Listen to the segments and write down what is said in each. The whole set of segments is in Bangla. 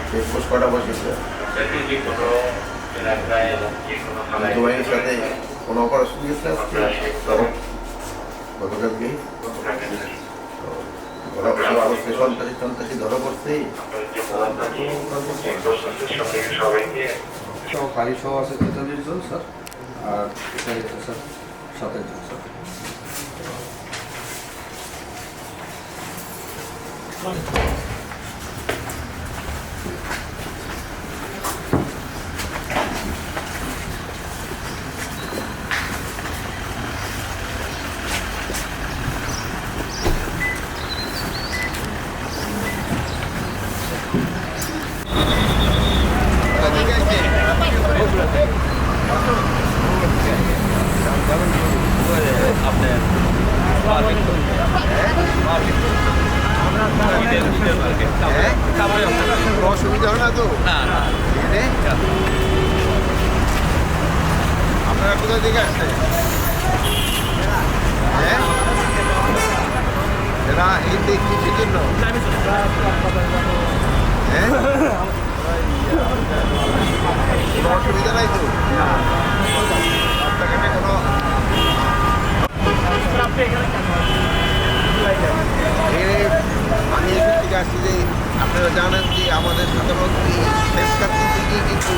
চেকপোস্ট কটা বসেছে বাহিনীর সাথে কোনো অপারেশন গেছে আজকে গতকালকে সন্ত্রাসী সন্ত্রাসী ধরা পড়ছে বাড়ি সহ আছে 43 জন স্যার আর এখানে স্যার 27 জন স্যার। অসুবিধা হয় না তো? আপনারা কোথায় থেকে আসছে? এরা এই কিসের জন্য? কোনো অসুবিধা নাই তো? রাস্তাঘাটে কোনো আমি এখান থেকে আসছি যে আপনারা জানেন যে আমাদের সাধারণত শেষ কাছে থেকে কিন্তু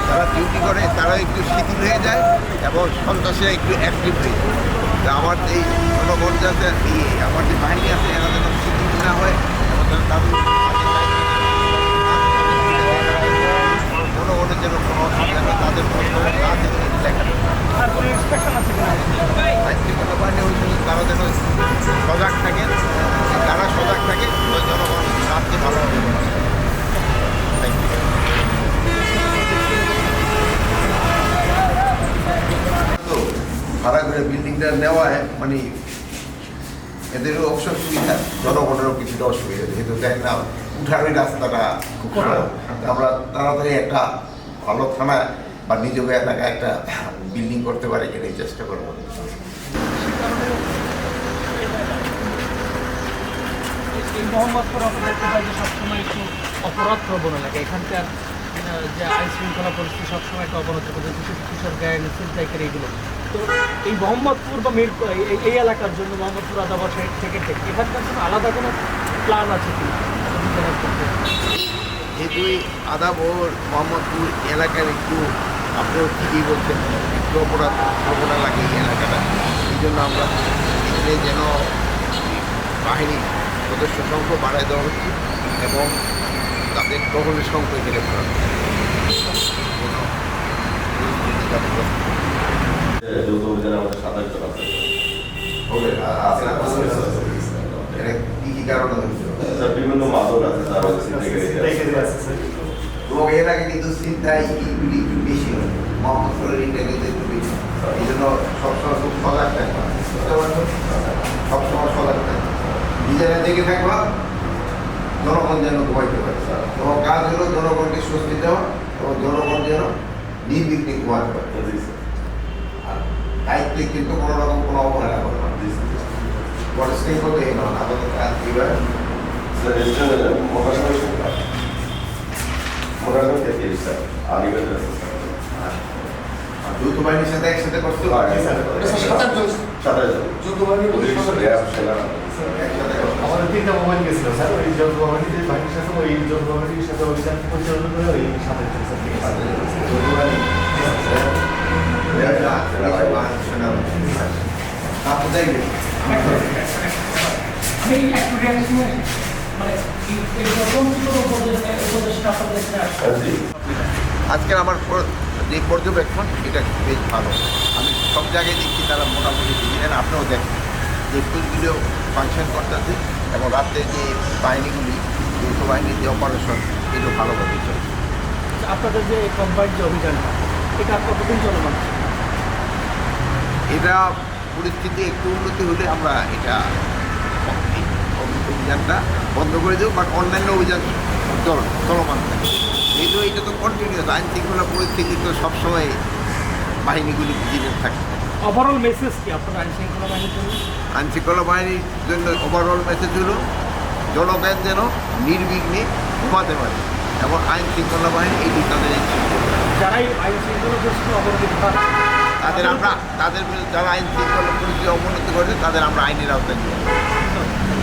যারা ডিউটি করে তারা একটু শিথিল হয়ে যায় এবং সন্ত্রাসীরা একটু অ্যাক্টিভ হয়ে যায়। তা আমার এই জনগণ যাতে আমার যে বাহিনী আছে এরা যেন শিথিল না হয় এবং তাদের জনগণের যেন কোনো অসুবিধা না তাদের আইনশৃঙ্খলা বাহিনী হয়েছিল তারা যেন সজাগ থাকেন, তারা সজাগ থাকে ওই জনগণ রাজ্যে ভালো হবে। তো ভাড়া করে বিল্ডিংটা নেওয়ায় মানে এদেরও অবসর সুবিধা, জনগণেরও কিছুটা অসুবিধা, যেহেতু দেখ না উঠার ওই রাস্তাটা খুব খারাপ। আমরা তাড়াতাড়ি একটা ভালো থানা বা নিজ এলাকায় একটা বিল্ডিং করতে পারে কিনা এই চেষ্টা করবো। মোহাম্মদপুর অপরাধ যে সবসময় একটু অপরাধ প্রবণ এলাকা, এখানকার যে আইন শৃঙ্খলা পরিস্থিতি সবসময় একটা অবনত করে, কিশোর গায়েন ছিনতাইকারী এগুলো। তো এই মোহাম্মদপুর বা মিরপুর এই এলাকার জন্য মোহাম্মদপুর আদাবর থেকে এখানকার জন্য আলাদা কোনো প্ল্যান আছে কি? যেহেতু আদাবর মোহাম্মদপুর এলাকার একটু আপনিও ঠিকই বলছেন একটু অপরাধ প্রবণ লাগে এই এলাকাটা, এই জন্য আমরা এখানে যেন বাহিনী সদস্য সংখ্যা বাড়ায় দেওয়া হচ্ছে এবং তাদের টহলের সংখ্যা এখানে করা হচ্ছে। কি কারণে বিভিন্ন মাদক আছে এবং এর আগে কিন্তু চিন্তায় এইগুলি একটু বেশি হয়, মোহাম্মদপুরের এইটা কিন্তু একটু বেশি, এই জন্য সবসময় খুব সজাগ থাকবা, সবসময় সজাগ থাকবা, নিজেরা দেখে থাকবা, জনগণ যেন ঘুমাইতে পারে। তোমার কাজ হলো জনগণকে স্বস্তি দেওয়া এবং জনগণ যেন নির্বিঘ্নে ঘুমাতে পারে। আর দায়িত্বে কিন্তু কোনো রকম কোনো অবহেলা করে না, পরিষ্কার করতে এই নয় আমাদের কাজ এবার যৌথ বাহিনীর সাথে একসাথে করতে আমাদের 3টা মোবাইল গেছিল স্যার, ওই যৌথ বাহিনীর বাহিনীর সাথে ওই যৌথ বাহিনীর সাথে অভিযান পরিচালনা করে ওই সাথে আজকের আমার যে পর্যবেক্ষণ এটা বেশ ভালো। আমি সব জায়গায় দেখছি তারা মোটামুটি বুঝলেন, আপনিও দেখেন যে ফুলগুলো ফাংশন করতেছে এবং রাত্রে যে বাহিনীগুলি যৌথ বাহিনীর যে অপারেশন এগুলো ভালোভাবে চলছে। আপনাদের যে কম্বাইন্ড যে অভিযানটা এটা কতদিন চলমান? এটা পরিস্থিতি একটু উন্নতি হলে আমরা এটা অভিযানটা বন্ধ করে দেবো, বাট অন্যান্য অভিযান চলমান থাকে। যেহেতু এটা তো কন্টিনিউস, আইন শৃঙ্খলা পরিস্থিতি তো সবসময় বাহিনীগুলি ভিজিলেন্ট থাকে। ওভারঅল মেসেজ কি আপনার আইন শৃঙ্খলা বাহিনীর জন্য? আইন শৃঙ্খলা বাহিনীর জন্য ওভারঅল মেসেজ হলো জনগণ যেন নির্বিঘ্নে ঘুমাতে পারে এবং আইন শৃঙ্খলা বাহিনী এটি তাদের যারাই আইন শৃঙ্খলা পরিস্থিতি অবনতি হয় তাদের বিরুদ্ধে যারা আইন শৃঙ্খলা পরিস্থিতি অবনতি করেছে তাদের আমরা আইনের আওতায় নিয়ে আসবো।